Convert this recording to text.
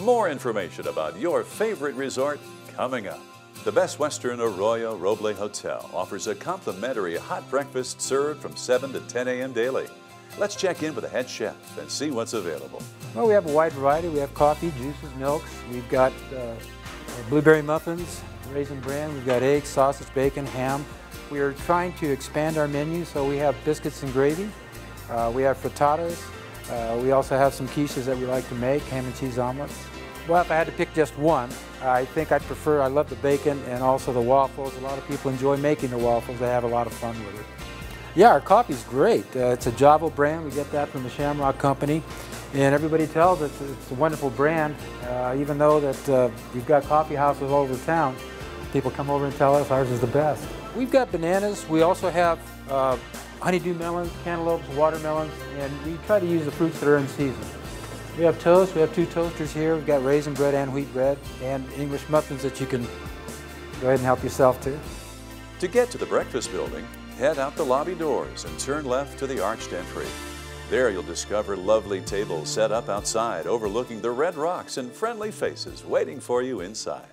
More information about your favorite resort coming up. The Best Western Arroyo Roble Hotel offers a complimentary hot breakfast served from 7 to 10 a.m. daily. Let's check in with the head chef and see what's available. Well, we have a wide variety. We have coffee, juices, milks. We've got blueberry muffins, raisin bran. We've got eggs, sausage, bacon, ham. We are trying to expand our menu, so we have biscuits and gravy. We have frittatas. We also have some quiches that we like to make, ham and cheese omelets. Well, if I had to pick just one, I think I love the bacon and also the waffles. A lot of people enjoy making the waffles. They have a lot of fun with it. Yeah, our coffee's great. It's a Javo brand. We get that from the Shamrock Company. And everybody tells us it's a wonderful brand. Even though that we've got coffee houses all over town, people come over and tell us ours is the best. We've got bananas. We also have honeydew melons, cantaloupes, watermelons, and we try to use the fruits that are in season. We have toast. We have 2 toasters here. We've got raisin bread and wheat bread and English muffins that you can go ahead and help yourself to. To get to the breakfast building, head out the lobby doors and turn left to the arched entry. There you'll discover lovely tables set up outside overlooking the red rocks and friendly faces waiting for you inside.